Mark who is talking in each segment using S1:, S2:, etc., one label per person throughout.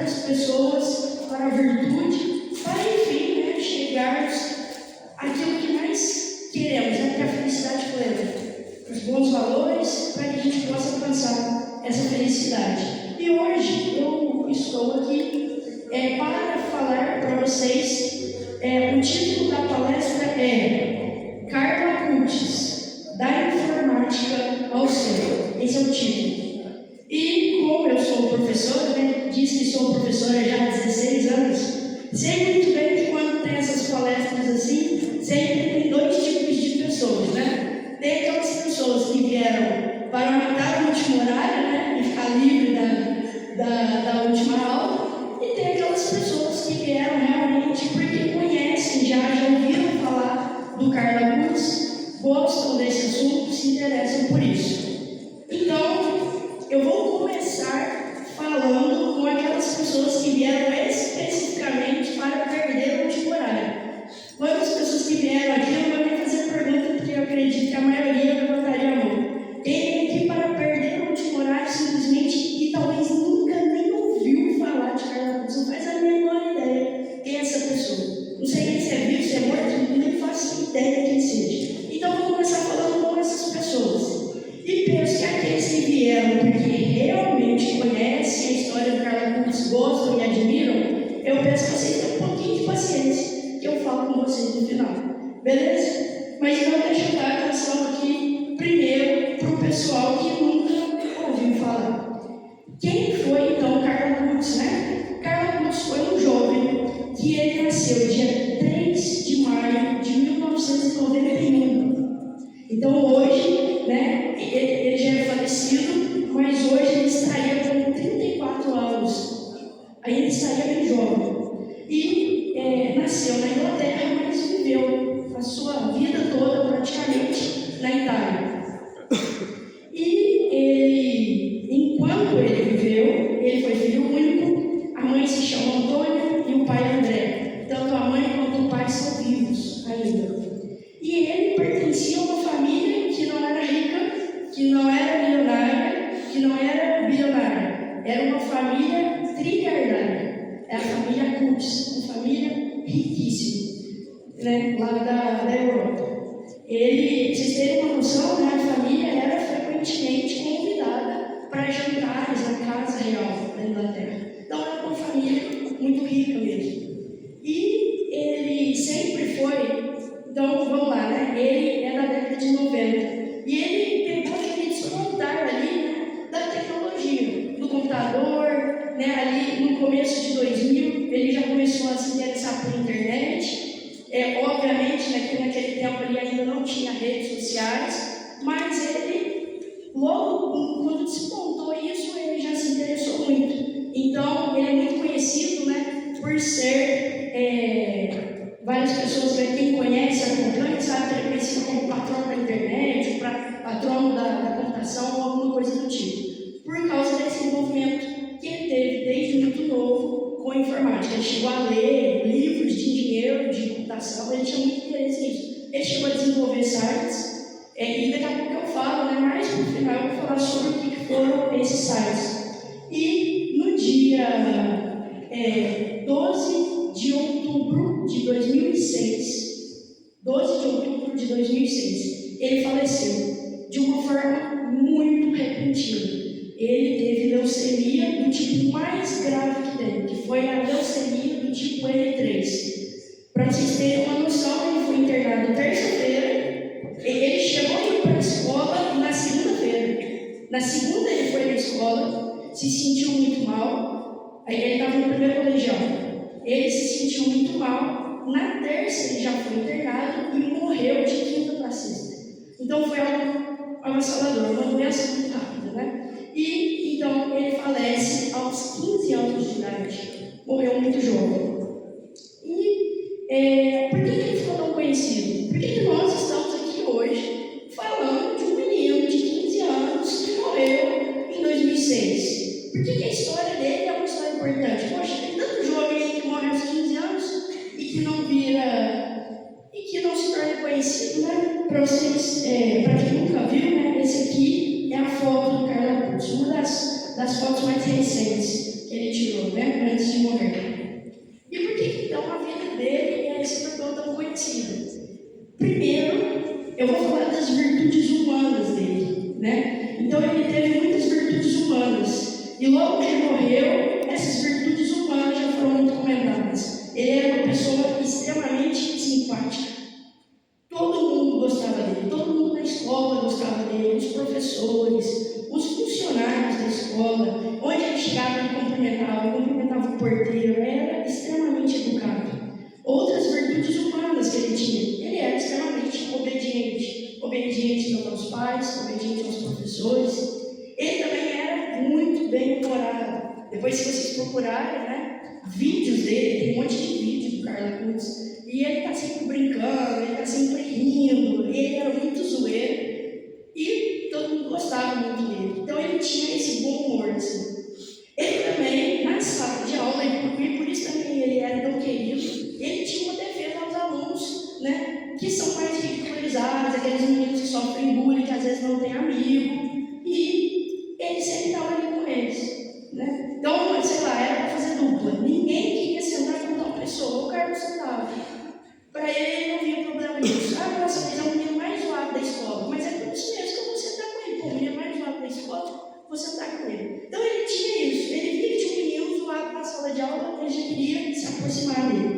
S1: as pessoas para a virtude, para enfim, né, chegarmos àquilo que mais queremos, né, que é a felicidade plena, os bons valores, para que a gente possa alcançar essa felicidade. E hoje eu estou aqui para falar para vocês, o título da palestra é Carla Pucci, da informática ao céu. Esse é o título. E como eu sou professora, né, diz que sou professora já há 16 anos, sei muito bem que quando tem essas palestras assim, sempre tem dois tipos de pessoas, né? Tem aquelas pessoas que vieram para matar o último horário, né, e ficar livre da última aula, e tem aquelas pessoas que vieram realmente porque conhecem, já ouviram falar do Carla Pucci, gostam desse assunto, se interessam por isso. Então, eu vou começar falando com aquelas pessoas que vieram especificamente para perder o último horário. Quantas pessoas que vieram aqui, eu não vou nem fazer pergunta, porque eu acredito que a maioria levantaria a mão. Quem vem aqui para perder o último horário simplesmente e talvez nunca nem ouviu falar de Carla Pucci, não faz a menor ideia quem é essa pessoa. Não sei nem se é vivo, se é morto, nem faço ideia quem seja. Então, eu vou começar falando com essas pessoas. E penso que aqueles que vieram porque realmente conhecem a história do Carla Pucci, gostam e admiram, eu peço que vocês tenham um pouquinho de paciência, que eu falo com vocês no final. Beleza? Mas não deixa eu dar atenção aqui primeiro para o pessoal que nunca ouviu falar. Quem foi então Carla Pucci, né? Carla Pucci foi um jovem que ele nasceu dia 3 de maio de 1991. Então hoje, né, ele já é falecido, mas hoje ele estaria com 34 anos. Aí ele estaria bem jovem. E nasceu na Inglaterra, mas viveu a sua vida toda praticamente na Itália. E ele, enquanto ele viveu, ele foi filho único, a mãe se chama Antônia e o pai André. Tanto a mãe quanto o pai são vivos ainda. E ele pertencia a uma família que não era rica, que não era milionária, que não era bilionária. Era uma família trilhardária. Era a família Pucci, uma família riquíssima, né, lá da Europa. Vocês terem uma noção, né, a família era frequentemente convidada para jantares na casa real da Inglaterra. Então era uma família muito rica mesmo. E ele sempre foi. Então, vamos lá, né? Ele é da década de 90. E ele pegou aquele despontar ali, né, da tecnologia, do computador, né, ali no começo de 2000, ele já começou a se interessar por internet. Obviamente, naquele tempo ele ainda não tinha redes sociais, mas ele, logo quando despontou isso, ele já se interessou muito. Então, ele é muito conhecido, né, por ser... várias pessoas, né, quem conhece, acompanha, sabe que ele é conhecido como patrão da internet, patrão da computação ou alguma coisa do tipo, por causa desse envolvimento que ele teve desde muito novo com a informática. Ele chegou a ler livros de engenheiro, de computação, ele tinha muito interesse nisso. Ele chegou a desenvolver sites, e daqui a pouco eu falo, né, mais no final eu vou falar sobre o que foram esses sites. E no dia 12 de outubro de 2006, ele faleceu de uma forma muito repentina. Ele teve leucemia do tipo mais grave que tem, que foi a leucemia do tipo L3. Para vocês terem uma noção, ele foi internado terça-feira, ele chegou a ir para a escola na segunda-feira. Na segunda ele foi na escola, se sentiu muito mal, aí ele estava no primeiro colegial. Ele se sentiu muito mal, na terça ele já foi internado e morreu de quinta para sexta. Então foi algo avassalador, uma doença muito rápida, né? E então ele falece aos 15 anos de idade, morreu muito jovem. E por que ele ficou tão conhecido? Por que nós estamos aqui hoje falando de um menino de 15 anos que morreu em 2006? Por que a história dele é uma história importante? Poxa, tem tanto jovem aí que morre aos 15 anos e que não se torna conhecido, né? Para vocês, para quem nunca viu, né? Esse aqui é a foto do Carla Pucci, uma das fotos mais recentes que ele tirou, né? Antes antes de morrer. E por que então a vida dele se tornou tão conhecida? Primeiro, eu vou falar das virtudes humanas dele, né? Então ele teve muitas virtudes humanas. E logo que ele morreu, essas virtudes humanas já foram muito comentadas. Ele era uma pessoa extremamente simpática. Todo mundo gostava dele, todo mundo na escola gostava dele, os professores, os funcionários da escola. Onde ele chegava, ele cumprimentava o porteiro, era extremamente educado. Outras virtudes humanas que ele tinha: ele era extremamente obediente aos pais, obediente aos professores. Ele também era muito bem-humorado. Depois, se vocês procurarem, né, vídeos dele, tem um monte de vídeo do Carlos Kutz, e ele está sempre brincando, ele está sempre rindo, ele era muito zoeiro, e todo mundo gostava muito dele. Então ele tinha esse bom humor, assim. Ele também, na sala de aula, e por isso também ele era tão querido, ele tinha uma defesa aos alunos, né, que são mais ridicularizados, aqueles meninos que sofrem bullying, que às vezes não têm amigo, e ele sempre estava ali com eles, né? Então, sei lá, era para fazer dupla. Ninguém queria sentar com tal pessoa, o Carlos sentava. Para ele não via problema nisso. Ah, nossa, mas é o menino mais zoado da escola. Mas é por isso mesmo que eu vou sentar com ele. Pô, o menino mais zoado da escola, vou sentar com ele. Então ele tinha isso. Ele via que tinha um menino zoado na sala de aula, ele já queria se aproximar dele.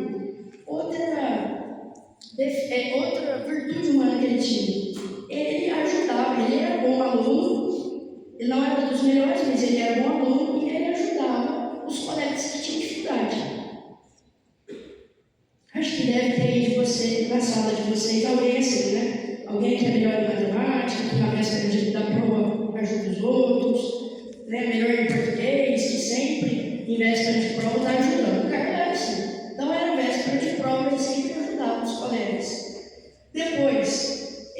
S1: Outra virtude humana que ele tinha: ele ajudava, ele era bom aluno, ele não era dos melhores, mas ele era bom aluno e ele ajudava os colegas que tinham dificuldade. Acho que deve ter aí de você, na sala de vocês, alguém assim, né? Alguém que é melhor em matemática, que na véspera da prova ajuda os outros, né? Melhor em português, que sempre, em véspera de prova, está ajudando. O cara era assim. Então era véspera de prova, ele sempre ajudava os colegas. Depois,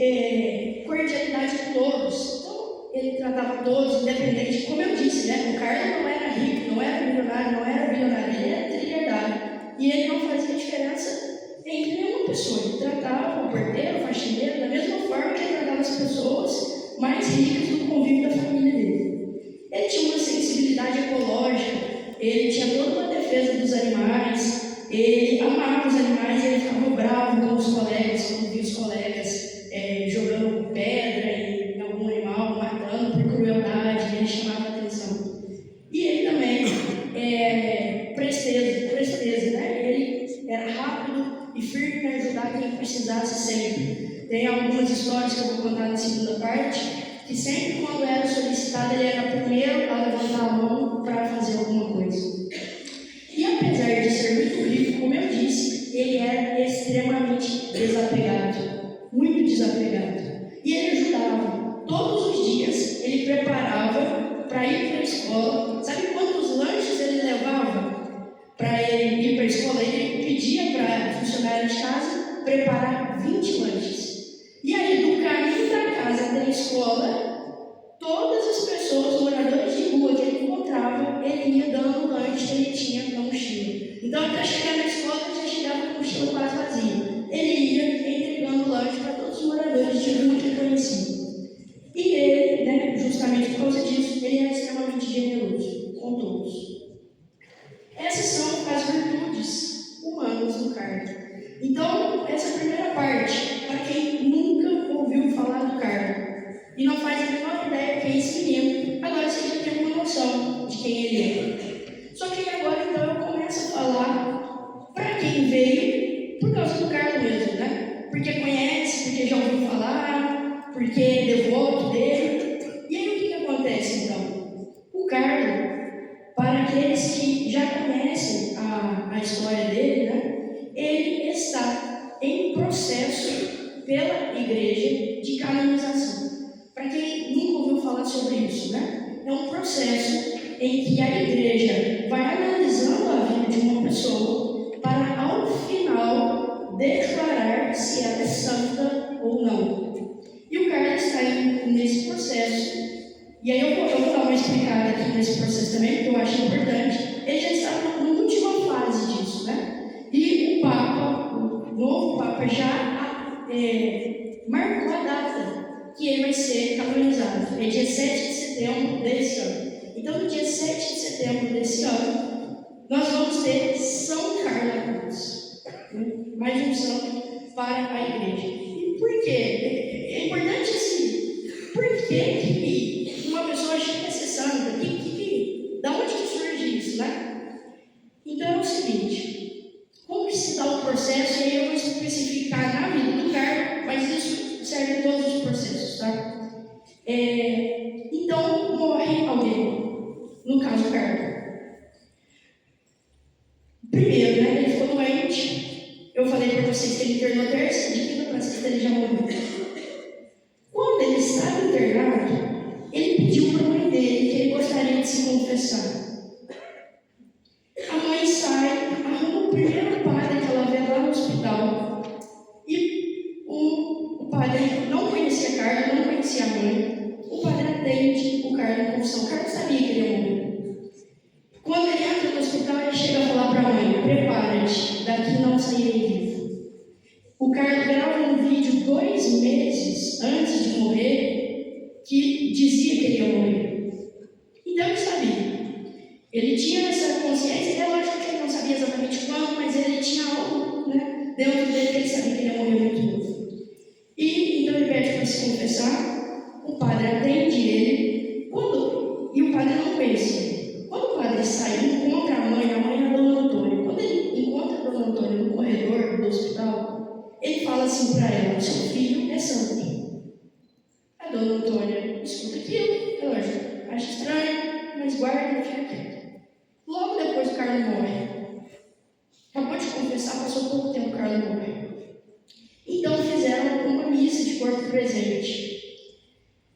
S1: cordialidade com todos. Então, ele tratava todos, independente. Como eu disse, né? O Carlos não era rico, não era milionário, não era bilionário, ele era trilhardário. E ele não fazia diferença entre nenhuma pessoa. Ele tratava o porteiro, o faxineiro, da mesma forma que ele tratava as pessoas mais ricas do convívio da família dele. Ele tinha uma sensibilidade ecológica, ele tinha toda uma defesa dos animais, ele amava os animais, ele ficava bravo com os colegas, quando via os colegas jogando pedra em algum animal, matando por crueldade, ele chamava a atenção. E ele também, presteza, né? Ele era rápido e firme para ajudar quem precisasse sempre. Tem algumas histórias que eu vou contar na segunda parte, que sempre quando era solicitado, ele era o primeiro a levantar a mão para fazer alguma coisa. E apesar de ser muito rico, como eu disse, ele era extremamente desapegado, muito desapegado. E ele ajudava. Todos os dias ele preparava para ir para a escola. Sabe quantos lanches ele levava para ele ir para a escola? Ele pedia para a funcionária de casa preparar 20 lanches. E aí, do caminho da casa até a escola, todas as pessoas, moradores de rua que ele encontrava, ele ia dando o lanche que ele tinha na mochila. Então, até chegar na escola, ele já chegava com a mochila quase vazia. Ele ia entregando lanche para todos os moradores de rua que ele conhecia. E ele, né, justamente por causa disso, ele era extremamente generoso com todos. Essas são as virtudes humanas do Carlos. Então, essa é a primeira parte, para quem nunca ouviu falar do Carlos e não faz a menor ideia quem é esse menino, agora você já tem uma noção de quem ele é. Só que agora, então, eu começo a falar para quem veio por causa do Carlos mesmo, né? Porque conhece, porque já ouviu falar, porque é devoto dele. E aí, o que acontece, então? O Carlos, para aqueles que já conhecem a história dele, né? Ele está em processo pela igreja de canonização. Para quem nunca ouviu falar sobre isso, né? É um processo em que a igreja vai analisando a vida de uma pessoa para, ao final, declarar se ela é santa ou não. E o Carlos está nesse processo. E aí eu vou dar uma explicada aqui nesse processo também, porque eu acho importante. Ele já está na última fase disso, né? E o novo Papa já marcou a data que ele vai ser canonizado. É dia 7 de setembro desse ano. Então, no dia 7 de setembro desse ano, nós vamos São Carla Cruz, mais um santo para a igreja. E por quê? É importante assim, por que uma pessoa chega a ser santa? Da onde que surge isso, né? Então é o seguinte, como que se dá o processo, e aí eu vou especificar na vida do cargo, mas isso serve em todos os processos, tá? Então, morre alguém, no caso o cargo. Primeiro, né, ele ficou doente. Eu falei para vocês que ele internou terça, de quinta para sexta ele já morreu. Quando ele estava internado, ele pediu para a mãe dele que ele gostaria de se confessar. A mãe sai, arruma o primeiro padre que ela vê lá no hospital. E o padre não conhecia a Carla, não conhecia a mãe. O padre atende o Carlos em confissão. O Carlos sabia que ele ia morrer. Quando ele entra no hospital, ele chega a falar para a mãe: prepara-te, daqui não sairei vivo. O Carlos grava um vídeo 2 meses antes de morrer que dizia que ele ia morrer. Então ele sabia. Ele tinha essa consciência, é lógico que ele não sabia exatamente quando, mas ele tinha algo, né, dentro dele que ele sabia que ele ia morrer muito novo. E então ele pede para se confessar, o padre atende ele, e o padre não conhecia ele. Quando o padre sai e encontra a mãe era a Dona Antônia. Quando ele encontra a Dona Antônia no corredor do hospital, ele fala assim para ela: seu filho é santo. A Dona Antônia escuta aquilo, é lógico, acha estranho, mas guarda e fica quieto. Logo depois o Carlos morre. Acabou de confessar, passou pouco tempo, o Carlos morre. Então fizeram uma missa de corpo presente.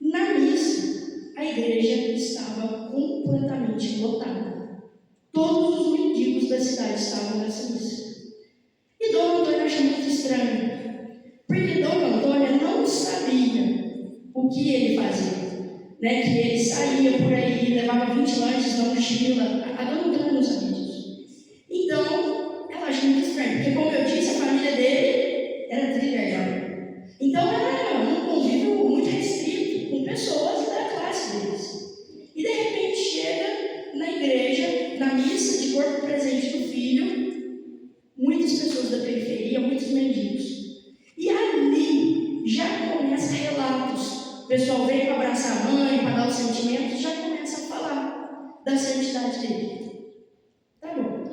S1: Na missa, a igreja estava completamente lotada. Todos os mendigos da cidade estavam nessa missa. E Dona Antônia achou muito estranho, porque Dona Antônia não sabia o que ele fazia. Né, que ele saía por aí, levava 20 lanches na mochila. A Dona Antônia não sabia disso. Então, ela achou muito estranho, porque, como eu disse, a família dele era trilhardária. Então, era um convívio muito restrito com pessoas da classe deles. E, de repente, chega na igreja, na missa de corpo presente do filho, muitas pessoas da periferia, muitos mendigos. E ali já começa relatos. O pessoal vem para abraçar a mãe, para dar os sentimentos, já começa a falar da santidade dele. Tá bom.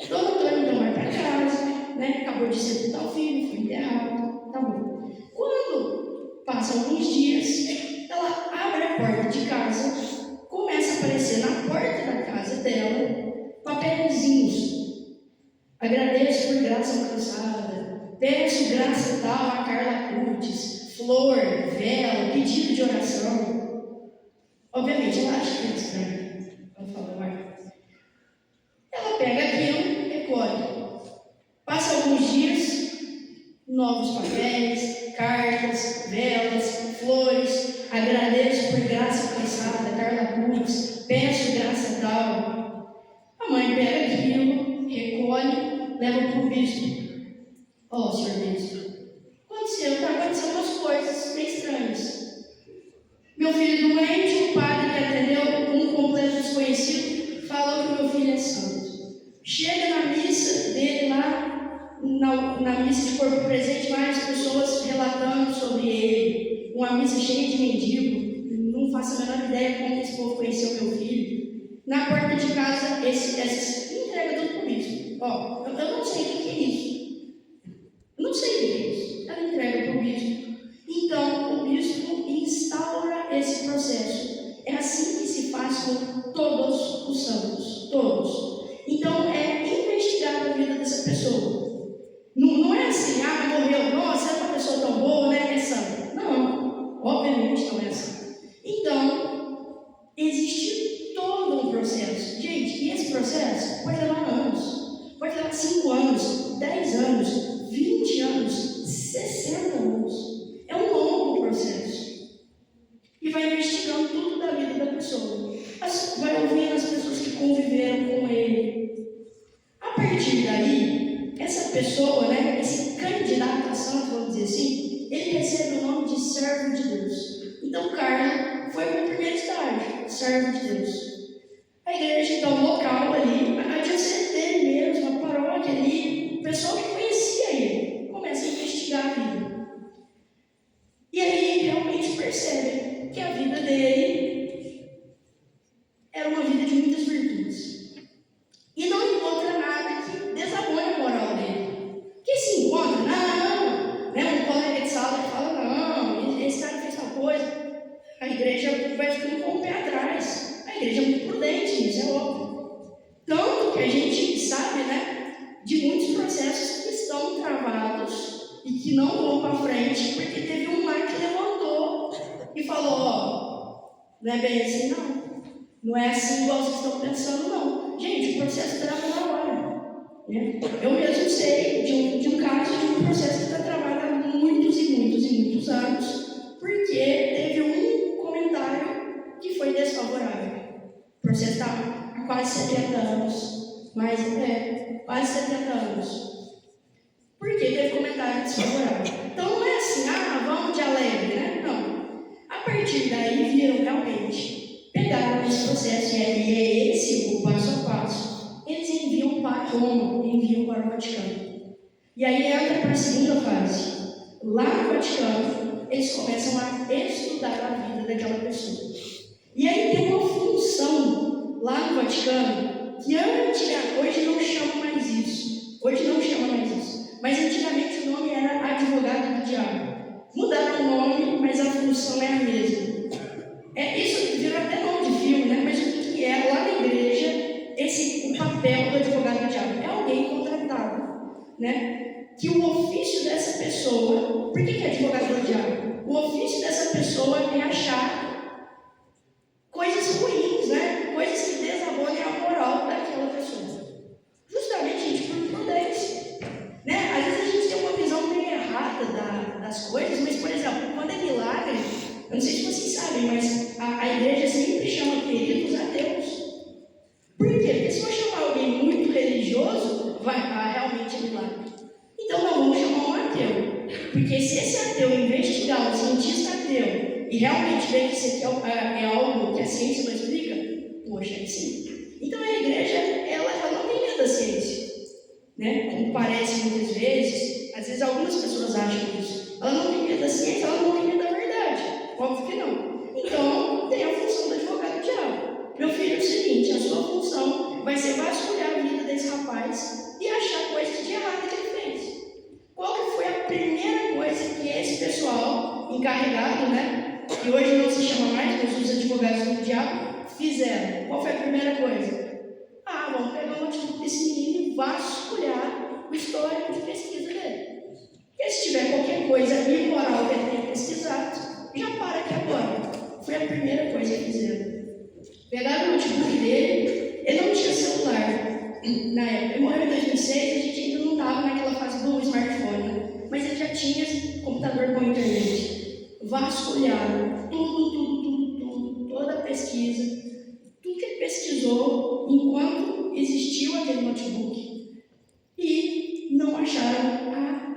S1: Dona Antônia então vai para casa, né? Acabou de sepultar o filho, foi enterrado. Tá bom. Quando passam alguns dias, ela abre a porta de casa, começa a aparecer na porta da casa dela papeizinhos. Agradeço por graça alcançada. Peço graça tal a Carla Cruz. Flor, vela, pedido de oração. Obviamente, ela acha que é estranho. Ela fala, vai. Ela pega aquilo, recolhe. Passa alguns dias, novos papéis, cartas, velas, flores. Agradeço por graça alcançada, Carla Cruz. Peço graça tal. A mãe pega aquilo, recolhe, leva para o bispo. Ó, senhor bispo, está acontecendo umas coisas bem estranhas. Meu filho doente, o padre que atendeu, um completo desconhecido, falou que meu filho é santo. Chega na missa dele lá, na missa de corpo presente, várias pessoas relatando sobre ele. Uma missa cheia de mendigo. Não faço a menor ideia como esse povo conheceu meu filho. Na porta de casa, essas entrega tudo para o bispo. Ó, eu não sei o que é isso. Eu não sei o que é isso. Ela entrega para o bispo. Então, o bispo instaura esse processo. É assim que se faz com todos os santos. Todos. Então, é investigar a vida dessa pessoa. Não é assim, morreu, nossa, é uma pessoa tão boa, né? É santa. Não, obviamente não é assim. Então, existe todo um processo. Gente, e esse processo pode levar anos. Pode levar 5 anos, 10 anos, 20 anos, 60 anos. É um longo processo. E vai investigando tudo da vida da pessoa. Vai ouvindo as pessoas que conviveram com ele. A partir daí, essa pessoa, né, esse candidato a santo, vamos dizer assim, ele recebe o nome de servo de Deus. Então, Carla foi para o primeiro estágio, servo de Deus. A igreja, então, local ali, a diocese dele mesmo, paróquia ali, o pessoal que conhecia ele, começa a investigar a vida. E aí realmente percebe que a vida dele era uma vida de muitas virtudes. E não encontra nada que desabone a moral dele. Que se encontra, não, né? Um colega de sala que fala, não, esse cara fez tal coisa. A igreja vai ficando com o pé atrás. A igreja é muito prudente, isso é óbvio. Tanto que a gente sabe, né, de muitos processos que estão travados e que não vão para frente, porque teve um lá que levantou e falou, ó, não é bem assim não. Não é assim igual vocês estão pensando, não. Gente, o processo trava na hora. Né? Eu mesmo sei de um caso de um processo que está travado há muitos e muitos e muitos anos, porque teve um comentário que foi desfavorável. O processo está há quase 70 anos. Mas quase 70 anos. Por que teve comentário desfavorável? Então não é assim, vamos de alegre, né? Não. A partir daí viram realmente, pegaram esse processo, e é esse o passo a passo. Eles enviam para Roma, enviam para o Vaticano. E aí entra para a segunda fase. Lá no Vaticano, eles começam a estudar a vida daquela pessoa. E aí tem uma função lá no Vaticano que hoje não chama mais isso. Hoje não chama mais isso. Mas antigamente o nome era advogado do diabo. Mudaram o nome, mas a função é a mesma. Isso virou até nome de filme, né? Mas o que é lá na igreja o papel do advogado do diabo? É alguém contratado, né? Que o ofício dessa pessoa, por que é advogado do diabo? O ofício dessa pessoa é achar coisas ruins, né? Coisas que desabonem a moral daquela pessoa. Justamente, gente, por prudência. Né? Às vezes a gente tem uma visão meio errada das coisas, mas, por exemplo, quando é milagre, eu não sei se vocês sabem, mas a igreja sempre chama peritos ateus. Por quê? Porque se eu chamar alguém muito religioso, realmente é milagre. Então não vamos chamar um ateu. Porque se esse ateu investigar um cientista ateu e realmente ver que isso aqui é algo que a ciência não explica, poxa, é sim. Então a igreja, ela não tem medo da ciência. Né? Como parece muitas vezes, às vezes algumas pessoas acham isso. Ela não tem medo da ciência, ela não tem medo da verdade. Óbvio que não. Então, tem a função do advogado do diabo. Meu filho, é o seguinte, a sua função vai ser vasculhar a vida desse rapaz e achar coisas de errado que ele fez. Qual que foi a primeira coisa que esse pessoal encarregado, né, que hoje não se chama mais, mas os advogados do diabo, fizeram? Qual foi a primeira coisa? Vamos pegar o notebook desse menino e vasculhar o histórico de pesquisa dele. Porque se tiver qualquer coisa imoral que ele tenha pesquisado, já para aqui agora. Foi a primeira coisa que fizeram. Pegaram o notebook dele, ele não tinha celular. Na época, ele morreu em 2006, a gente ainda não estava naquela fase do smartphone, né? Mas ele já tinha computador com internet. Vasculharam tudo, toda a pesquisa, tudo que ele pesquisou enquanto existiu aquele notebook, e não acharam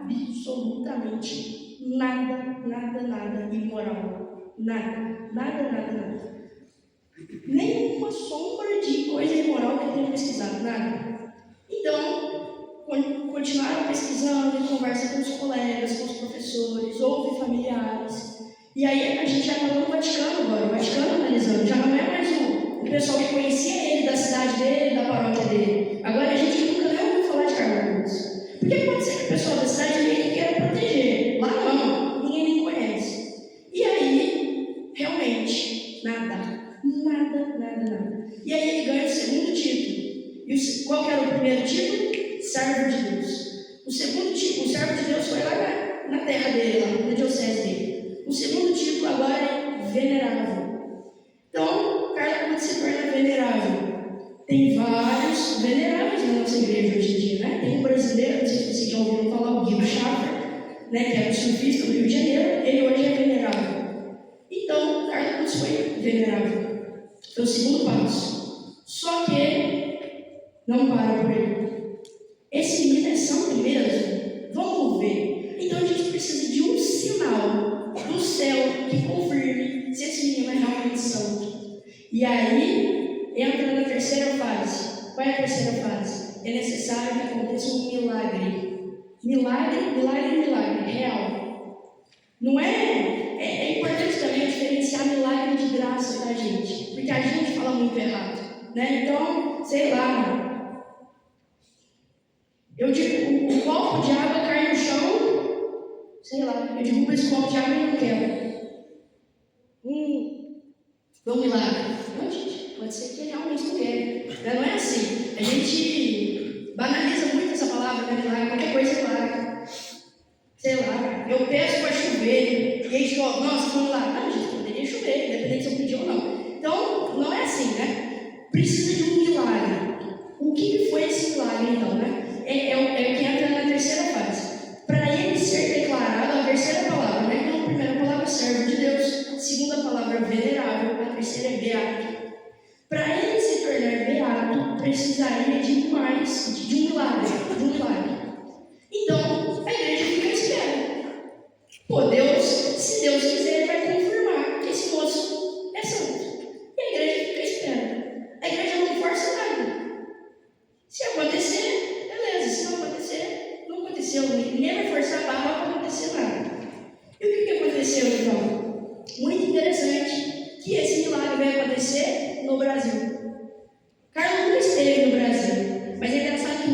S1: absolutamente nada imoral. Nada. Nenhuma sombra de coisa imoral que ele tenha pesquisado, nada. Então, continuaram pesquisando, conversa com os colegas, com os professores, ouve familiares. E aí a gente já está no Vaticano agora, o Vaticano analisando, já não é mais o pessoal que conhecia ele da cidade dele, da paróquia dele. Agora a gente nunca nem ouviu falar de Carlos. Porque pode ser que o pessoal da cidade meio que queira proteger. Lá não, ninguém nem conhece. E aí, realmente, nada. E aí ele ganha o segundo título. E qual que era o primeiro título? Servo de Deus. O segundo título, o servo de Deus foi lá na terra dele, lá na diocese dele. O segundo título agora é venerável. Então, Carla se torna venerável. Tem vários veneráveis na nossa igreja hoje em dia, né? Tem um brasileiro, não sei se vocês já ouviram falar, o Guido Schaffer, né, que era surfista do Rio de Janeiro, ele hoje é venerável. Então, Carla foi venerável. Foi o segundo passo. Só que não para por aí. Esse menino é santo mesmo? Vamos ver. Então a gente precisa de um sinal do céu que confirme se esse menino é realmente santo. E aí entra na terceira fase. Qual é a terceira fase? é necessário que aconteça um milagre. Milagre real. Não é importante também diferenciar milagre de graça, tá, gente? Porque a gente fala muito errado, né? Então, sei lá, eu digo, o copo de água cai no chão, sei lá, eu derrubo esse copo de água e não quero. Vamos lá. Não, gente, pode ser que realmente não quer. Não é assim. A gente banaliza muito essa palavra, né? Milagre, qualquer coisa é milagre. Sei lá, eu peço para chover, e aí chove, nossa, vamos lá. Não, gente, poderia chover, independente se eu pedir ou não. Então, não é assim, né? Precisa de um milagre. O que foi esse milagre, então, né? É o que entra na terceira fase. Para ele ser declarado, a terceira palavra, né? Então, a primeira palavra é servo de Deus, a segunda palavra é venerável, a terceira é beato. Para ele se tornar beato, precisaria de mais, de um milagre. Então, a igreja fica à espera. Pô, Deus, se Deus quiser, ele vai confirmar que esse moço é santo. E a igreja fica à espera. A igreja não força nada. Se acontecer, beleza. Se não acontecer, não aconteceu. Ninguém vai forçar a barra para acontecer nada. E o que aconteceu, então? Muito interessante que esse milagre vai acontecer no Brasil. Carlos nunca esteve no Brasil, mas é engraçado que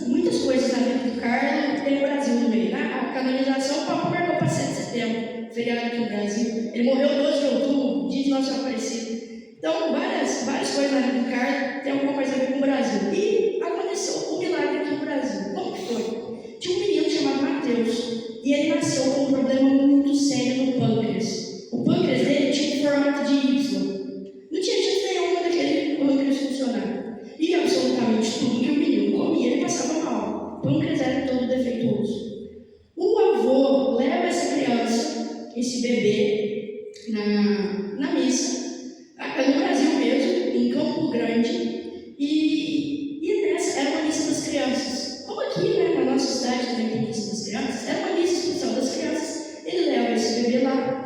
S1: muitas coisas na vida do Carlos tem o Brasil no meio, né? A canonização, o Papa marcou para 7 de setembro, feriado aqui no Brasil. Ele morreu 12 de outubro, dia de Nossa Senhora Aparecida. Então, várias coisas na vida do Carlos tem alguma coisa a ver com o Brasil. E aconteceu o milagre aqui no Brasil. Como que foi? Tinha um menino chamado Mateus, e ele nasceu com um problema muito sério no pâncreas. O pâncreas dele tinha um formato de Y. Não tinha chance nenhuma daquele pâncreas funcionar. E absolutamente tudo que o menino comia, ele passava mal. O pâncreas era todo defeituoso. O avô leva essa criança, esse bebê, na missa, no Brasil mesmo, em Campo Grande, e nessa era uma missa das crianças. Como aqui, né, na nossa cidade também tem missa das crianças, era uma missa especial das crianças. Ele leva esse bebê lá.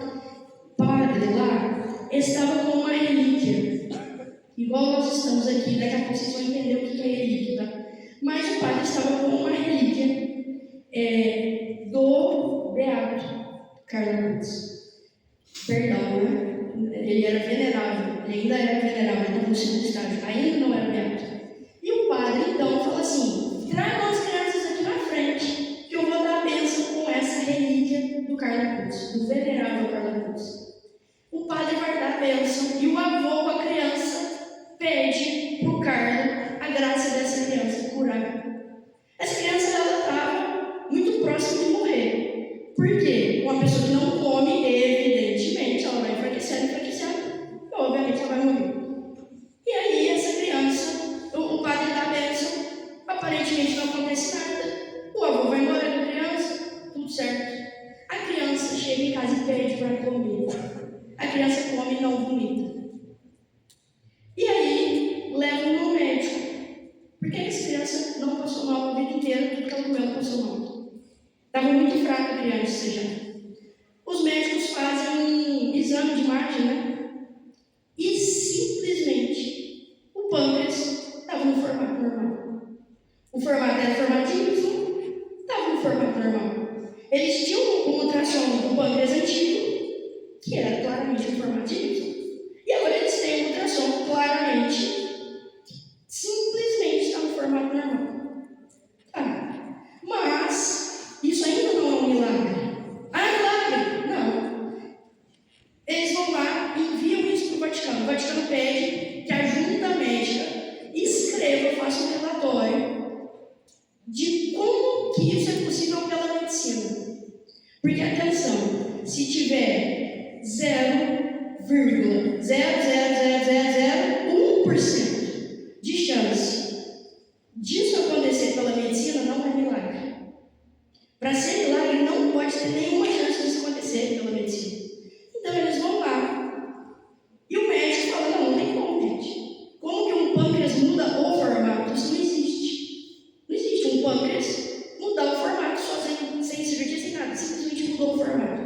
S1: O padre lá estava com uma relíquia, igual nós estamos aqui. Daqui a pouco vocês vão entender o que é relíquia, tá? Mas o padre estava com uma relíquia do beato Carlos. Perdão, né? Ele era venerável, ele ainda era venerável, ele estava no segundo estágio, ainda não era beato. E o padre então fala assim: tragam as crianças aqui na frente, que eu vou dar a bênção com essa relíquia do Carlos, do venerável Carlos. O padre vai dar a bênção e o avô com a criança pede para o Carlos a graça dessa criança curar. Essa criança ela estava muito próxima de morrer. Por quê? Uma pessoa que não come, evidentemente, ela vai enfraquecendo, e obviamente ela vai morrer. E aí essa criança, o padre dá a bênção, aparentemente não acontece nada, o avô vai embora com a criança, tudo certo. A criança chega em casa e pede para comer. A criança come e não vomita. E aí levam no médico. Porque essa criança não passou mal a vida inteira, tudo que ela comeu ela passou mal. Estava muito fraca a criança já. Os médicos fazem um exame de imagem, né? E simplesmente o pâncreas estava no formato normal. O formato era formato de Y, estava no formato normal. Eles tinham um ultrassom do pâncreas antigo, que era claramente um formato de Y. E agora eles têm um ultrassom claramente, simplesmente está no formato normal. Tá. Mas isso ainda não é um milagre. Milagre? Não. Eles vão lá e enviam isso para o Vaticano. O Vaticano pede que a junta médica escreva, faça um relatório de como que isso é possível pela medicina. Porque, atenção, se tiver 0,00001% de chance disso acontecer pela medicina, não é milagre. Para ser milagre, não pode ter nenhuma chance disso acontecer pela medicina. Então eles vão lá e o médico fala: não tem como, gente. Como que um pâncreas muda o formato? Isso não existe. Não existe um pâncreas mudar o formato sozinho, sem cirurgia, sem nada. Simplesmente mudou o formato.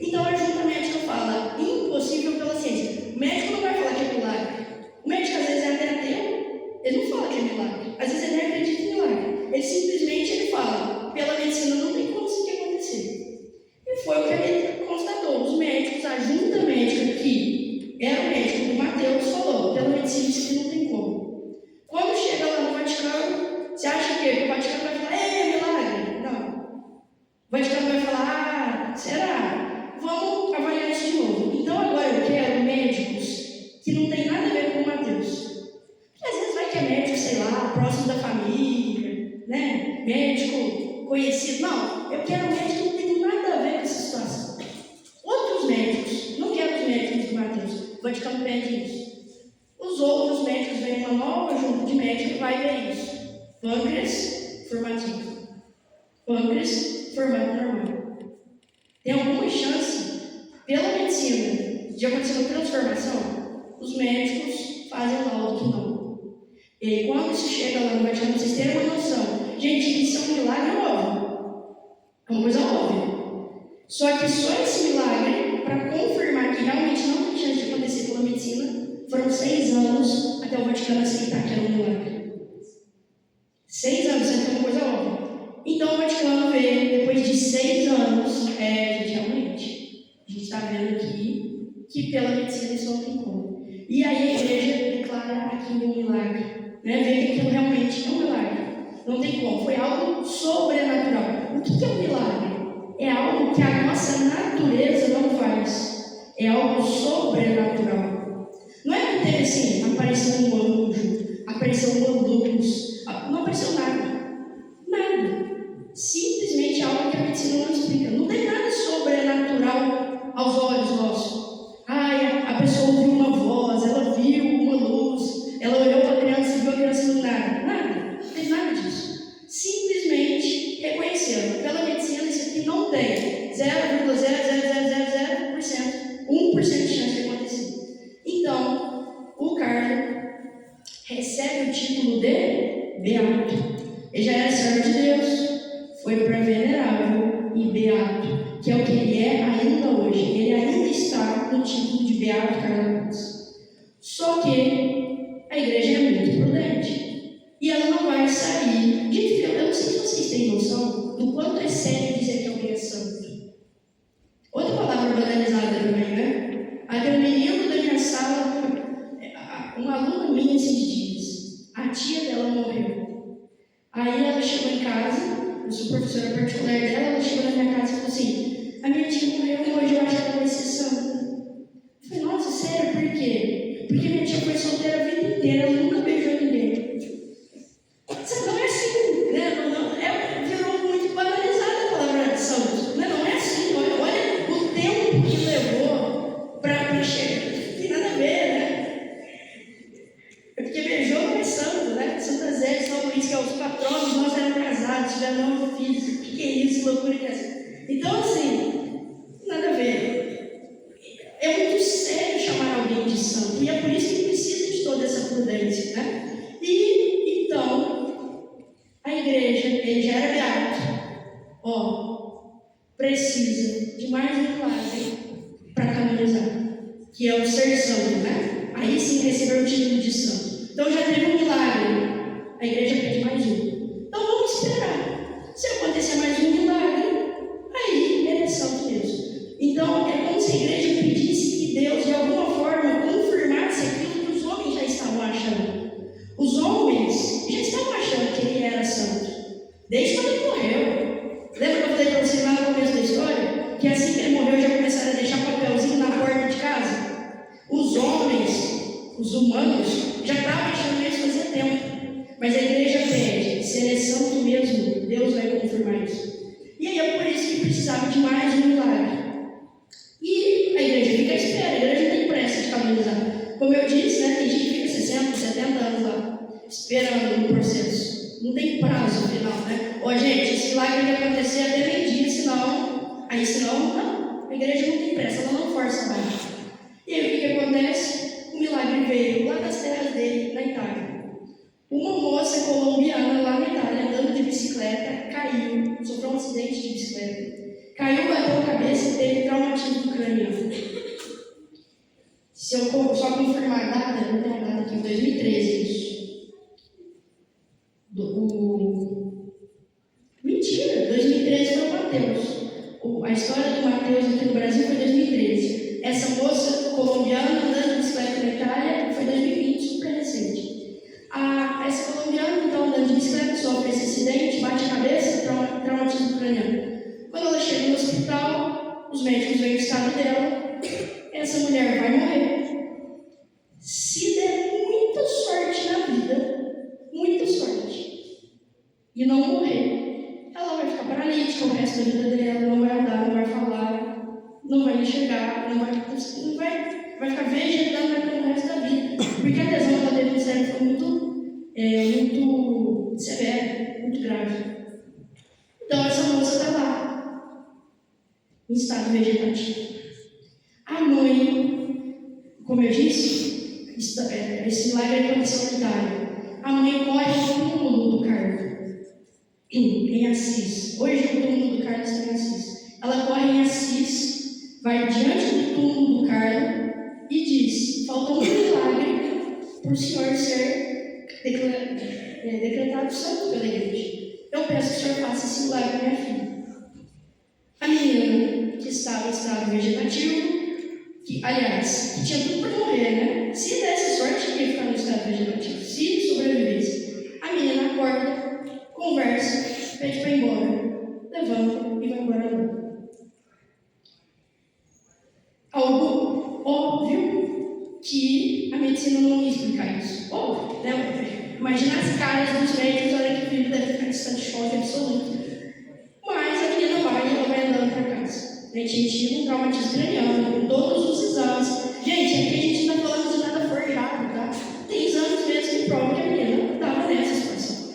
S1: Então a junta médica fala: impossível pela ciência. O médico não vai falar que é milagre. O médico às vezes é simplesmente ele fala, pela medicina não tem como isso aqui acontecer. E foi o que ele constatou. Os médicos, a junta médica que era o médico do Mateus, falou, pela medicina isso aqui não tem como. Quando chega lá no Vaticano, você acha que o Vaticano vai falar, milagre? Não. O Vaticano vai falar, será? Vamos avaliar isso de novo. Então agora eu quero médicos que não tem nada a ver com o Mateus. Porque às vezes vai que é médico, sei lá, próximo da família, né? Médico conhecido. Não, eu quero médico que não tem nada a ver com essa situação. Outros médicos, não quero os médicos do Mateus. O Vaticano pede isso. Os outros médicos vêm uma nova junta de médicos que vai ver isso. Pâncreas formativo. Pâncreas formato normal. Tem alguma chance, pela medicina, de acontecer uma transformação? Os médicos fazem o laudo que não. E aí, quando isso chega lá no Vaticano, vocês terem uma noção. Gente, isso é um milagre óbvio. É uma coisa óbvia. Só que só esse milagre, para confirmar que realmente não tem chance de acontecer pela medicina, foram 6 anos até o Vaticano aceitar que era um milagre. 6 anos, isso é uma coisa óbvia. Então o Vaticano vê, depois de 6 anos, gente, realmente, a gente está vendo aqui que pela medicina isso não tem como. E aí a igreja declara aquilo um milagre, né? Vê que aquilo realmente é um milagre. Não tem como, foi algo sobrenatural. O que é um milagre? É algo que a nossa natureza não faz. É algo sobrenatural. Não é que teve assim, apareceu um anjo, apareceu uma luz, não apareceu nada. Nada. Simplesmente algo que a medicina não explica. Não tem nada sobrenatural aos olhos nossos. A pessoa ouviu uma voz, ela viu uma luz, ela olhou para a criança e viu a criança iluminada. Nada. Não tem nada disso. Simplesmente reconheceram. Pela medicina isso aqui não tem 0,00000%, 1% de chance de acontecer. Então, o Carlos recebe o título de beato. Ele já era servo de Deus, foi para venerável e beato, que é o que ele é ainda hoje. Ele ainda está no título de beato Carlos. Só que a igreja é muito prudente e ela não vai sair. Gente, eu não sei se vocês têm noção do quanto é sério dizer que alguém é santo. Outra palavra banalizada também, né? Aí tem um menino da minha sala, uma aluna minha esses dias, a tia dela morreu. Aí ela chegou em casa, eu sou professora particular dela, ela chegou na minha casa e falou assim, a minha tia morreu hoje, eu acho que ela vai ser santa. Eu falei, nossa, sério, por quê? Porque minha tia foi solteira a vida inteira, ela nunca beijou ninguém. Sabe, não é assim, né? Virou muito banalizada a palavra santo. Não é assim, olha o tempo que levou para chegar. Não tem nada a ver, né? É porque beijou não é santo, né? Santa Zé de São Luís, que é os patronos, nós éramos casados, tivemos filhos. O que é isso? Que loucura que é essa? Então, assim, nada a ver. É muito sério chamar alguém de santo, e é por isso que precisa de toda essa prudência, né? E, então, a igreja, ele já era beato, precisa de mais um milagre para canonizar, que é o ser santo, né? Aí sim receber o título de santo. Então já teve um milagre, a igreja pede mais um. Então vamos esperar. Se acontecer mais um milagre, aí ele é santo mesmo. Então é como se a igreja pedisse que Deus de alguma forma confirmasse aquilo que os homens já estavam achando. Os homens já estavam achando que ele era santo, desde quando ele morreu. Lembra que eu falei para vocês lá no começo da história? Que assim que ele morreu já começaram a deixar papelzinho na porta de casa? Os homens, os humanos, já estavam achando isso fazia tempo. Mas a igreja pede, se ele é santo mesmo, Deus vai confirmar isso. E aí é por isso que precisava de mais um milagre. E a igreja fica à espera, a igreja não tem pressa de canonizar. Como eu disse, né, tem gente que fica 60, 70 anos lá, esperando no processo. Não tem prazo final, né? Gente, esse milagre vai acontecer até meio-dia, senão, não, a igreja não tem pressa, ela não força a barra. E aí o que acontece? O milagre veio lá das terras dele, na Itália. Uma moça colombiana lá na Itália, andando de bicicleta, caiu, sofreu um acidente de bicicleta. Caiu, bateu a cabeça e teve traumatismo craniano. Se eu só confirmar a data, não tem a data aqui, 2013 isso. história do Mateus aqui no Brasil foi 2013. Essa moça colombiana andando de bicicleta na Itália foi 2020, super recente. Essa colombiana, então, andando de bicicleta, sofre esse acidente, bate a cabeça, traumatismo craniano. Quando ela chega no hospital, os médicos veem o estado dela, essa mulher vai morrer. Se der muita sorte na vida, muita sorte, e não morrer, ela vai ficar paralítica o resto da vida dela, não vai andar, não vai falar, não vai enxergar, vai ficar vegetando o resto da vida. Porque a lesão que ela teve no cérebro foi muito severa, muito grave. Então essa moça está lá, em estado vegetativo. A mãe, como eu disse, esse milagre aconteceu na Itália. A mãe corre ao túmulo do Carlos, em Assis. Hoje o túmulo do Carlos está em Assis. Ela corre em Assis, vai diante do túmulo do Carlos e diz: falta um milagre para o senhor ser decretado santo pela igreja. Eu peço que o senhor faça esse milagre para minha filha. A menina que estava em estado vegetativo, que tinha tudo para morrer, né? Se desse sorte, ia ficar no estado vegetativo, se sobrevivesse. A menina acorda, conversa, pede para ir embora, levanta e vai embora. Algo óbvio que a medicina não ia explicar isso. Óbvio, né? Imagina as caras dos médicos, olha que o filho deve ficar em estado de choque absoluto. Mas a menina vai andando para casa. Tinha tido um traumatismo craniano, com todos os exames. Gente, aqui a gente não está falando de nada forjado, tá? Tem exames mesmo que provam que a menina estava nessa situação.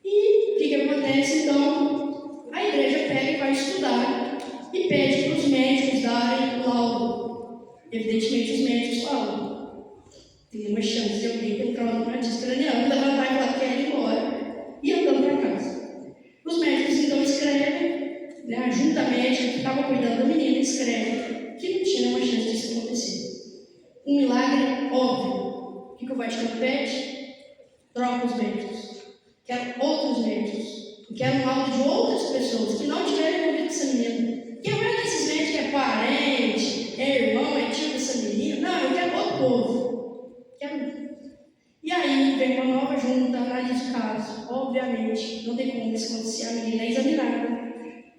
S1: E o que acontece então? A igreja pega e vai estudar e pede para os médicos darem o laudo. Evidentemente, os médicos falam: tem uma chance de alguém ter um traumatismo craniano, levantar e falar que quer ir embora e andando para casa. Os médicos então escrevem, a junta médica que estava cuidando da menina escreve que não tinha nenhuma chance disso acontecer. Um milagre óbvio. O que o Vaticano pede? Troca os médicos. Quero outros médicos. Quero um laudo de outras pessoas que não tiveram envolvido com essa menina. Quem é desses médicos que é parente, é irmão, é tio dessa menina? Não, eu quero outro povo. E aí vem uma nova junta, analisa o caso. Obviamente, não tem como isso acontecer, a menina é examinada.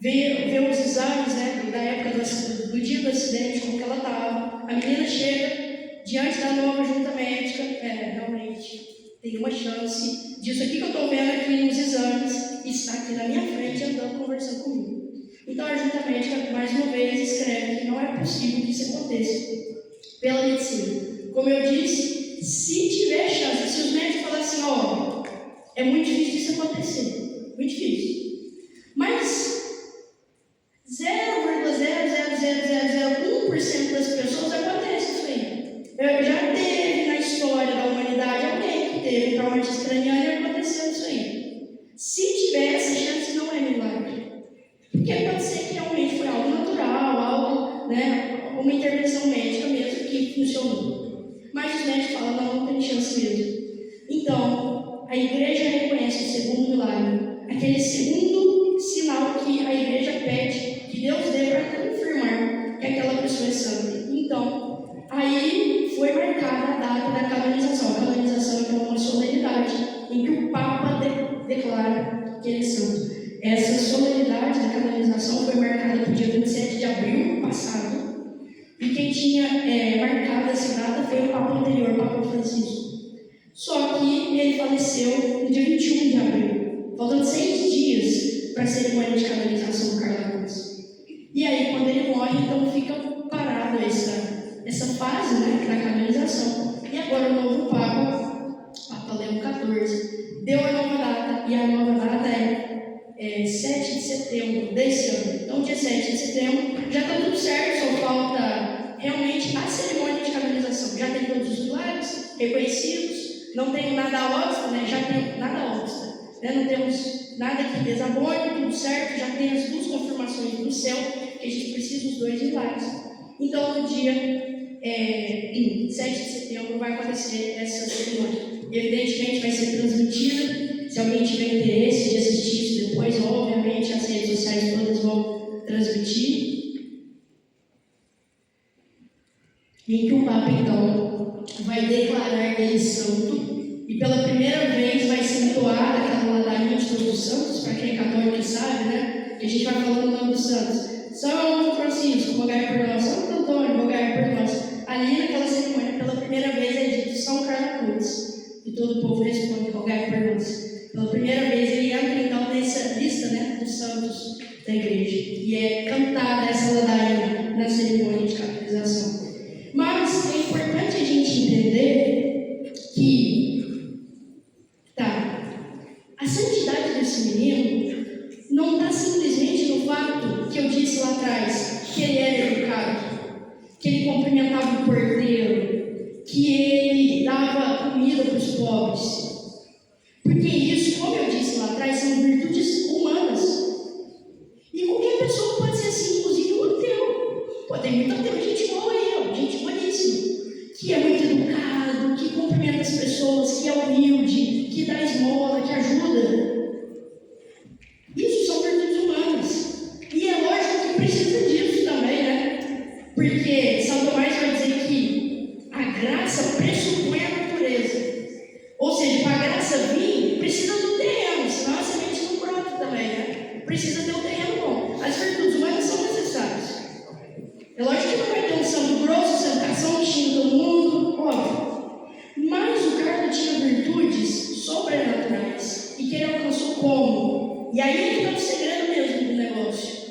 S1: Vê os exames, da época do dia do acidente, como que ela estava. A menina chega diante da nova junta médica. Realmente, tem uma chance disso aqui que eu estou vendo aqui nos exames, está aqui na minha frente, andando, conversando comigo. Então a junta médica, mais uma vez, escreve que não é possível que isso aconteça pela medicina. Como eu disse, se tiver chance, se os médicos falarem assim, é muito difícil isso acontecer, muito difícil. Mas 0,00001% das pessoas acontece isso aí. Já teve na história da humanidade alguém que teve traumatismo craniano e aconteceu isso aí. Se tiver essa chance, não é milagre. Porque pode ser que realmente foi algo natural, uma intervenção médica mesmo que funcionou. Mas os médicos falam, não tem chance mesmo. Então, a igreja reconhece o segundo milagre, aquele segundo sinal que a igreja pede que Deus dê para confirmar que aquela pessoa é santa. Então, aí foi marcada a data da canonização. A canonização é uma solenidade em que o Papa declara que ele é santo. Essa solenidade da canonização foi marcada para o dia 27 de abril passado. E quem tinha marcado essa data foi o Papa anterior, o Papa Francisco. Só que ele faleceu no dia 21 de abril, faltando 6 dias para a cerimônia de canonização do Carlos. E aí, quando ele morre, então fica parado essa fase da canonização. E agora o novo Papa Leão XIV, deu a nova data, e a nova data é 7 de setembro desse ano. Então, dia 7 de setembro, já está tudo certo, só falta realmente a cerimônia de canonização. Já tem todos os milagres reconhecidos. Não tem nada à obsta, já tem nada à obsta. Não temos nada que desabone, tudo certo, já tem as 2 confirmações do céu, que a gente precisa dos 2 milagres. Então, no dia 7 de setembro vai acontecer essa cerimônia. Evidentemente vai ser transmitida, se alguém tiver interesse de assistir isso depois, obviamente as redes sociais todas vão transmitir em que o Papa, então, vai declarar ele santo, e pela primeira vez vai ser entoada aquela ladainha de todos os santos, para quem é católico sabe, né? Que a gente vai falando o nome dos santos. São Francisco, rogai por nós. Santo Antônio, rogai por nós. Ali naquela cerimônia, pela primeira vez é dito São Carlos Cruz, e todo o povo responde, rogai por nós. Pela primeira vez ele entra então nessa lista, né, dos santos da igreja, e é cantada essa ladainha na cerimônia de canonização. Mas é importante a gente entender que a santidade desse menino não está simplesmente no fato que eu disse lá atrás, que ele era educado, que ele cumprimentava o porteiro, que ele dava comida para os pobres. Porque isso, como eu disse lá atrás, são virtudes humanas. E qualquer pessoa pode ser assim, inclusive o ateu. Pô, tem muito ateu, gente boa aí, ó, gente boníssima, que é muito educado, que cumprimenta as pessoas, que é humilde, que dá esmola, que ajuda. Isso são virtudes humanas. E é lógico que precisa disso também, né? Porque São Tomás vai dizer que a graça pressupõe a natureza. Ou seja, para a graça vir, precisa do terreno, senão a semente não brota também, né? Precisa ter um terreno bom. As virtudes humanas são necessárias. É lógico que não vai ter um santo grosso, educação, que xinga todo mundo, óbvio. Mas o Carlos tinha virtudes sobrenaturais. E que ele alcançou como? E aí é que está o segredo mesmo do negócio.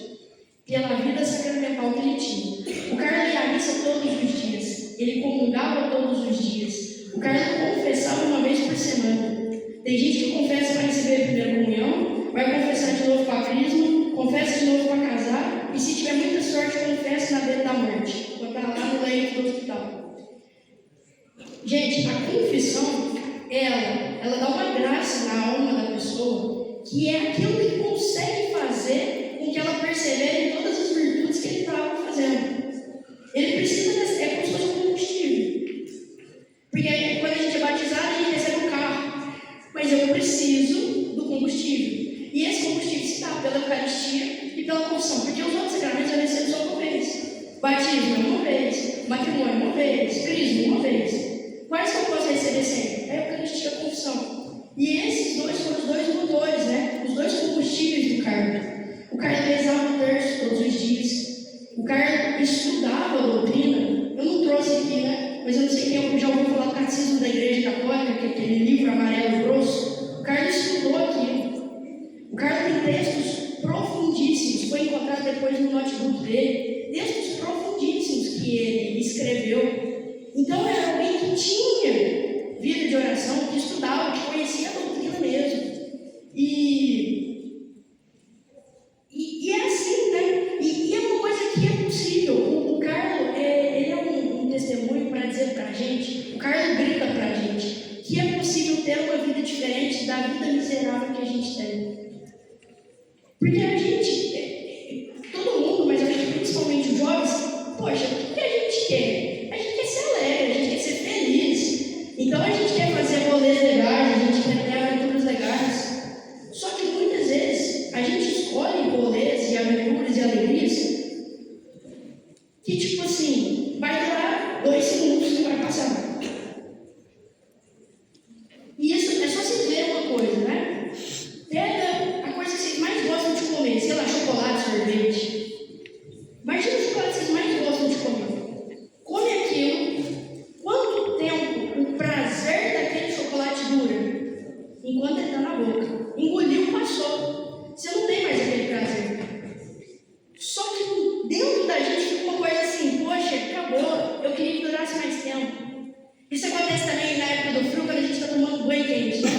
S1: Pela vida sacramental que ele tinha. O Carlos ia à missa todos os dias. Ele comungava todos os dias. O Carlos confessava uma vez por semana. Tem gente que confessa para receber a primeira comunhão, vai confessar de novo para a crisma, confessa de novo para casar, e se tiver muita sorte, confessa na beira da morte, quando está lá no leito do hospital. Gente, a confissão, ela dá uma graça na alma da pessoa, que é aquilo que consegue fazer com que ela persevere em todas as virtudes que ele estava fazendo. Ele precisa, é como se fosse um combustível. Porque quando a gente é batizado, a gente recebe um carro. Mas eu preciso do combustível. E esse combustível se dá pela Eucaristia e pela confissão. Porque os outros sacramentos eu recebo só uma vez. Batismo uma vez. Matrimônio uma vez. Crisma uma vez. Quais que eu posso receber sempre? A Eucaristia e a confissão. E esses dois foram os dois motores, né? Os dois combustíveis do Carlos. O Carlos rezava o terço todos os dias. O Carlos estudava a doutrina. Eu não trouxe aqui, né? Mas eu não sei quem já ouviu falar do Catecismo da Igreja Católica, que é aquele livro amarelo grosso. O Carlos estudou aquilo. O Carlos tem textos profundíssimos, foi encontrado depois no notebook dele, textos profundíssimos que ele escreveu. Então era alguém que tinha vida de oração, que estudava, que conhecia a doutrina mesmo. E é assim, né? E é uma coisa que é possível. O Carlos, ele é um testemunho para dizer para a gente, o Carlos grita para a gente, que é possível ter uma vida diferente da vida miserável que a gente tem. Porque a gente, todo mundo, mas acho que principalmente os jovens, poxa, o que a gente quer? A gente quer ser alegre, a gente quer ser feliz. Então a gente quer fazer rolês legais, a gente quer ter aventuras legais. Só que muitas vezes a gente escolhe rolês e aventuras e alegrias que, tipo assim, vai durar 2 segundos e vai passar. E isso é só você ver uma coisa, né? Pega a coisa que vocês mais gostam de comer, sei lá, chocolate, sorvete. Imagina o chocolate que vocês mais gostam de comer. Come aquilo. Quanto tempo o prazer daquele chocolate dura? Enquanto ele está na boca. Engoliu, passou. Você não tem mais aquele prazer. Só que dentro da gente fica uma coisa assim, poxa, acabou, eu queria que durasse mais tempo. Isso acontece também na época do frio, quando a gente está tomando banho quente, né?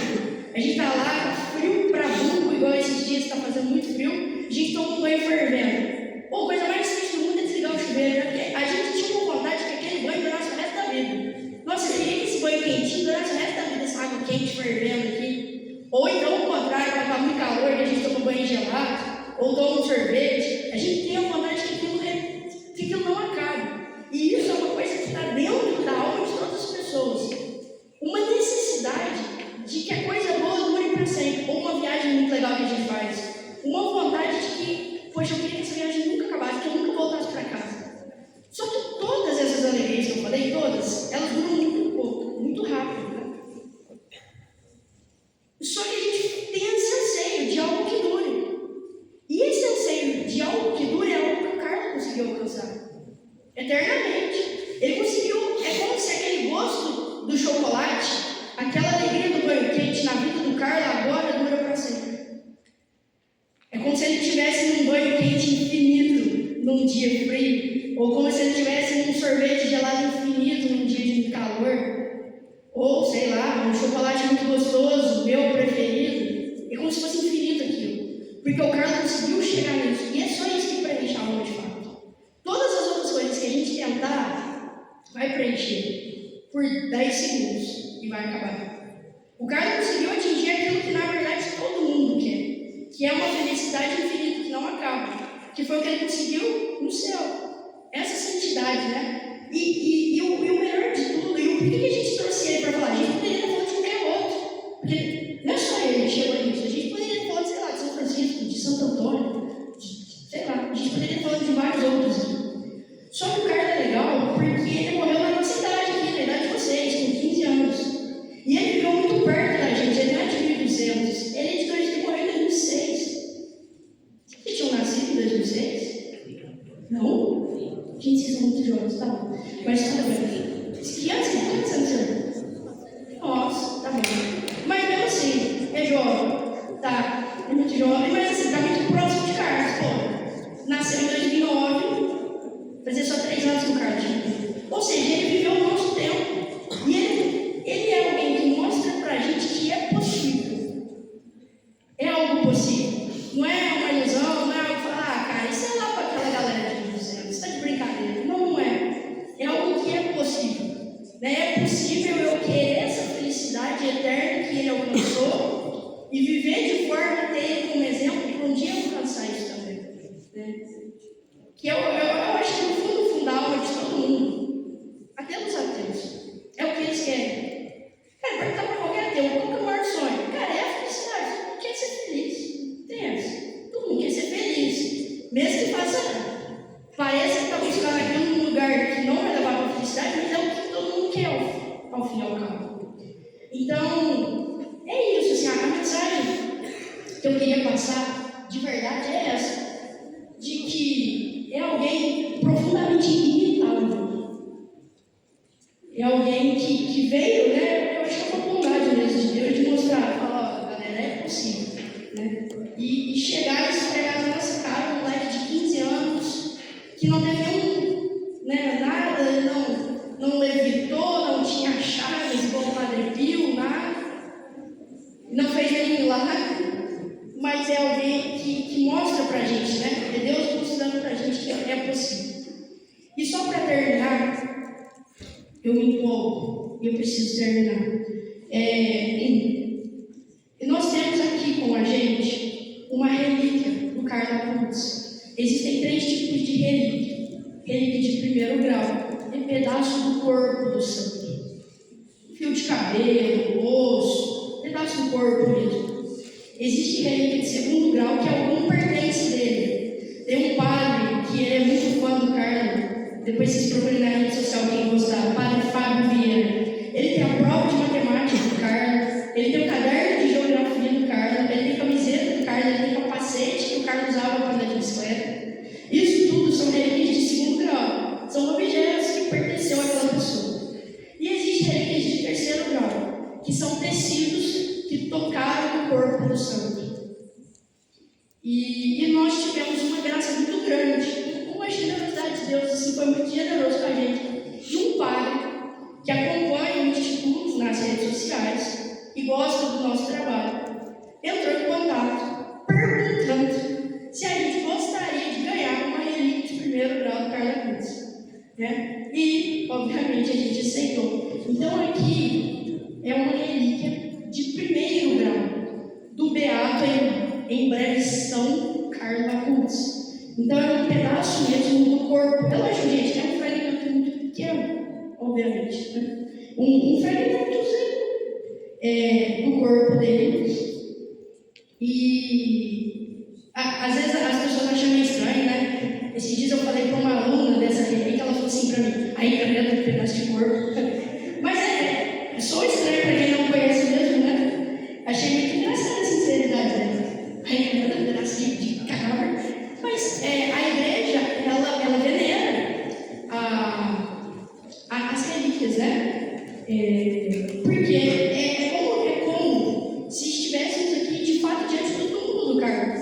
S1: A gente está lá, frio pra burro, igual esses dias está fazendo muito frio, a gente toma um banho fervendo. Pô, coisa mais triste do mundo é desligar o chuveiro, né? Porque a gente tinha uma vontade que aquele banho durasse o resto da vida. Nossa, eu queria que esse banho quentinho durasse o resto da vida, essa água quente fervendo aqui. Ou então, ao contrário, quando está muito calor, que a gente toma um banho gelado, ou toma um sorvete, a gente tem a vontade que aquilo não acabe. E isso é uma coisa que está dentro da alma de todas as pessoas. Uma necessidade de que a coisa boa dure para sempre. Ou uma viagem muito legal que a gente faz. Uma vontade de que, poxa, eu queria que essa viagem nunca acabasse, que eu nunca voltasse para casa. Só que todas essas alegrias que eu falei O Carlos conseguiu atingir aquilo que na verdade todo mundo quer, que é uma felicidade infinita, que não acaba, que foi o que ele conseguiu no céu. Essa santidade, né? E o melhor de tudo, e o porquê que a gente trouxe ele para falar? A gente poderia estar falando de qualquer outro, porque não é só ele que chegou nisso, a gente poderia estar falando, sei lá, de São Francisco, de Santo Antônio, sei lá, a gente poderia estar falando de vários outros aqui. Só que o Carlos é legal porque ele morreu na nossa idade aqui, na idade de vocês, com 15 anos. E ele viveu muito perto da gente, ele não é de 1200, ele é de 2000, ele morreu em 2006. Vocês tinham nascido em 2006? Não? Gente, vocês são muito jovens, tá bom. Mas tudo bem. Que anos você tem? Nossa, tá bom. Mas mesmo assim, é jovem, tá? É muito jovem, mas assim, tá muito próximo de Carlos, pô. Nasceu em 2009, fazia só 3 anos que o Carlos tinha. Ou seja, ele viveu o nosso tempo. E ele é alguém que mostra pra gente que é possível. É algo possível. Não é uma ilusão, não é algo que fala, cara, isso é lá para aquela galera de 200, isso está de brincadeira. Não, não é. É algo que é possível. Né? É possível eu querer essa felicidade eterna que ele alcançou e viver de forma a ter ele como exemplo para um dia alcançar isso também. Né? Que eu acho que no fundo da alma de todo mundo, até dos ateus, é o que eles querem. Cara, perguntar para qualquer ateu, qual que é o maior sonho? Cara, é a felicidade. Todo mundo quer ser feliz. Tem essa. Todo mundo quer ser feliz. Mesmo que pareça que está buscando aquilo num lugar que não vai levar para a felicidade, mas é o que todo mundo quer ao fim e ao cabo. Então, é isso. Assim, a mensagem que eu queria passar de verdade é essa. De que é alguém profundamente imitável. É alguém que veio, né? Eu acho que é uma bondade mesmo de Deus de mostrar, falar, ó, galera, é possível, né? E chegar e esfregar na nossa cara um moleque de 15 anos que não teve nada, não levitou, não tinha chaves igual o Padre Pio, nada, não fez nenhum milagre, mas é alguém que mostra pra gente, né? É Deus mostrando pra gente que é possível. E só para terminar, eu me empolgo e eu preciso terminar. Nós temos aqui com a gente uma relíquia do Carla Cruz. Existem 3 tipos de relíquia. Relíquia de primeiro grau é pedaço do corpo do santo. Fio de cabelo, osso, pedaço do corpo mesmo. Existe relíquia de segundo grau que algum pertence dele. Tem um padre que ele é muito fã do Carla. Depois vocês procurem na rede social quem gostar, o padre Fábio Vieira. Ele tem a prova de matemática do Carlos, ele tem o caderno de geografia do Carlos, ele tem camiseta do Carlos, ele tem capacete que o Carlos usava para andar de bicicleta. Isso tudo são relíquias de segundo grau, são objetos que pertenciam àquela pessoa. E existem relíquias de terceiro grau, que são tecidos que tocaram o corpo do santo. E nós tivemos uma graça muito grande. A generosidade de Deus assim, foi muito generoso com a gente. De um padre que acompanha o Instituto nas redes sociais e gosta do nosso trabalho, entrou em contato perguntando se a gente gostaria de ganhar uma relíquia de primeiro grau do Carla Cruz. Né? E, obviamente, a gente aceitou. Então, aqui é uma relíquia de primeiro grau do Beato em breve São Carla Cruz. Então é um pedaço mesmo do corpo. É lógico, gente, é um fragmento muito pequeno, obviamente. Né? Um fragmentozinho do corpo dele. E às vezes as pessoas acham meio estranho, né? Esses dias eu falei para uma aluna dessa relíquia, ela falou assim para mim, aí cabelo um pedaço de corpo. Mas é só estranho para quem não conhece mesmo, né? Achei muito engraçada a sinceridade dela. Aí cabelo um pedaço de cadáver. Mas a igreja, ela venera as relíquias, né? Porque é como se estivéssemos aqui, de fato, diante do túmulo do Carlos.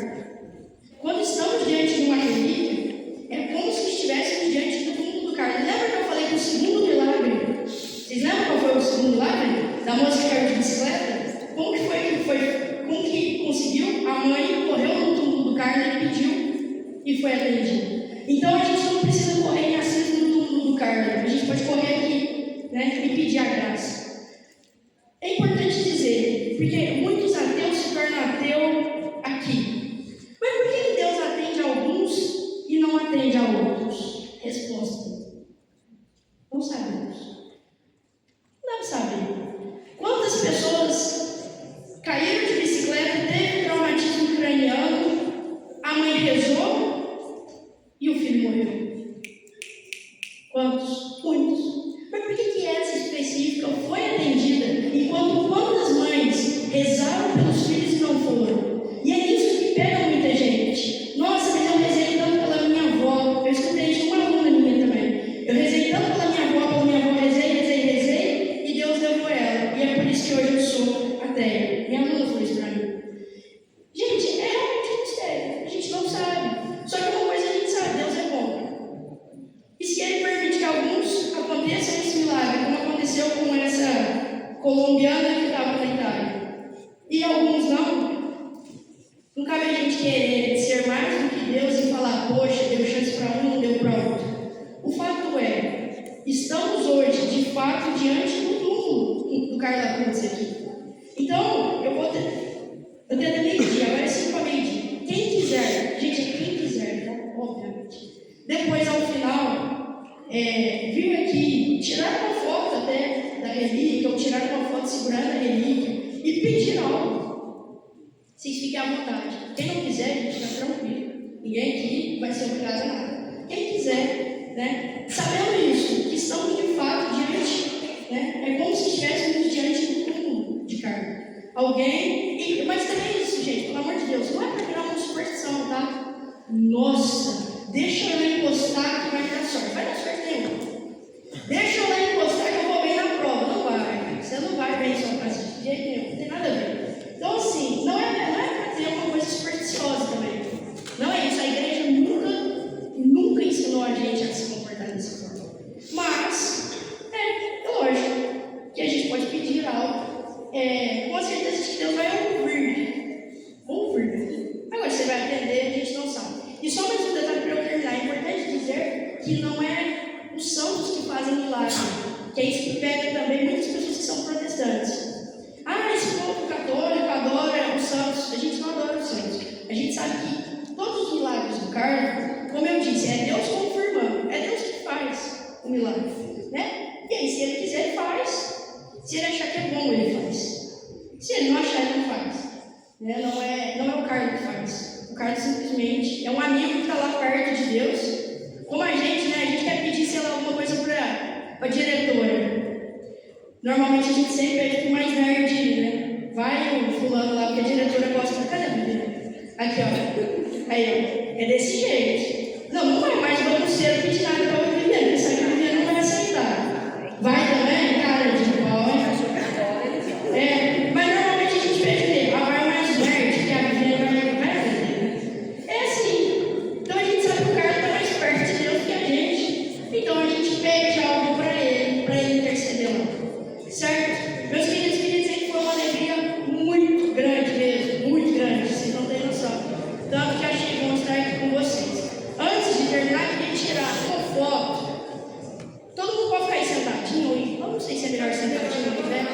S1: Quando estamos diante de uma relíquia, é como se estivéssemos diante do túmulo do Carlos. Lembra que eu falei do segundo milagre? Vocês lembram qual foi o segundo milagre? Da moça que caiu de bicicleta? Como que foi? Como que conseguiu? A mãe correu no túmulo do Carlos e pediu e foi atendido. Então a gente não precisa correr em Assis no túmulo do Carlos, a gente pode correr aqui, né, e pedir a graça. É importante dizer dele, porque muitos ateus se tornam ateu aqui. Mas por que Deus atende a alguns e não atende a outros? Resposta: não sabemos. Não sabemos. Quantas pessoas caíram de bicicleta, teve traumatismo craniano, a mãe rezou e o filho morreu? Quantos? Muitos. Mas por que essa específica foi atendida, enquanto quantas mães rezaram pelos filhos e não foram? E é isso que pega muita gente. Nossa, mas eu rezei tanto pela minha avó. Eu escutei de uma aluna minha também. Eu rezei tanto pela minha avó, rezei, e Deus levou ela. E é por isso que hoje eu sou ateia. Minha aluna falou isso para mim. Gente, é realmente um mistério. A gente não sabe. Só que uma coisa a gente sabe: Deus é bom. E se Ele permite que alguns aconteçam esse milagre, como aconteceu com essa colombiana que estava na Itália, e alguns não cabe a gente querer ser mais do que Deus e falar: poxa, deu chance para um, não deu para outro. O fato é, estamos hoje, de fato, diante do túmulo do Carla Cruz aqui. Então, eu tento medir, agora é 5 para medir. Quem quiser, gente, é quem quiser, tá? Obviamente. Depois, ao final, vir aqui, tirar uma foto até da relíquia, ou tirar uma foto segurando a relíquia e pedir algo. Vocês fiquem à vontade. Quem não quiser, gente, está tranquilo. Ninguém aqui vai ser obrigado a nada. Quem quiser, né? Sabendo isso, que estamos de fato diante, né? É como se estivéssemos diante do túmulo de Carla. Alguém, mas também é isso, gente, pelo amor de Deus, não é para virar uma superstição, tá? Nossa, deixa eu lá encostar que vai dar sorte. Vai dar sorte nenhuma. Deixa eu lá encostar que eu vou bem na prova. Não vai, você não vai bem só para assistir, de jeito nenhum, não tem nada a ver. Então, assim, não é para ter uma coisa supersticiosa também. Não é isso, a igreja nunca ensinou a gente a se comportar dessa forma. Mas, é lógico que a gente pode pedir algo. Com a certeza que Deus vai ouvir. Agora, você vai atender, a gente não sabe. E só mais um detalhe para eu terminar. É importante dizer que não é os santos que fazem milagre, que é isso que pega também muitas pessoas que são protestantes. Esse povo católico adora os santos. A gente não adora os santos. A gente sabe que todos os milagres do Carlos, como eu disse, é Deus confirmando. É Deus que faz o milagre, né? E aí, se Ele quiser, Ele faz. Se Ele achar que é bom, Ele faz. Se Ele não achar, Ele não faz. Né? Não é o Carlos que faz. O Carlos simplesmente é um amigo que está lá perto de Deus. Como a gente, né? A gente quer pedir, sei lá, alguma coisa para a diretora. Normalmente a gente sempre pede para o mais nerd, né? Vai o fulano lá, porque a diretora gosta. Cadê a Bíblia? Aqui, ó. Aí, ó. É desse jeito. Não vai mais bagunceiro pedir nada para o Bíblia, porque essa Bíblia não vai aceitar. Vai também, cara de pau. Mas normalmente a gente pede a vai mais nerd, que a Bíblia vai fazer. É assim. Então a gente sabe que o cara está mais perto de Deus que a gente. Então a gente pede algo para ele interceder lá. Certo? Meus queridos, queria dizer que foi uma alegria muito grande mesmo, muito grande, vocês não têm noção. Tanto que achei bom estar aqui com vocês. Antes de terminar, queria tirar uma foto. Todo mundo pode ficar aí sentadinho, hein? Eu não sei se é melhor sentadinho, né?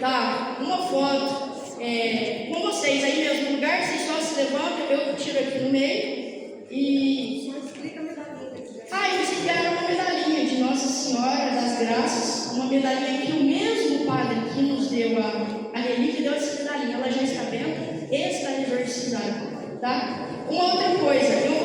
S1: Tá, uma foto com vocês aí mesmo no lugar, vocês só se levantam, eu tiro aqui no meio e vocês ganharam uma medalhinha de Nossa Senhora das Graças, uma medalhinha que o mesmo padre que nos deu a relíquia deu essa medalhinha, ela já está benta e está exorcizada, tá? Uma outra coisa, eu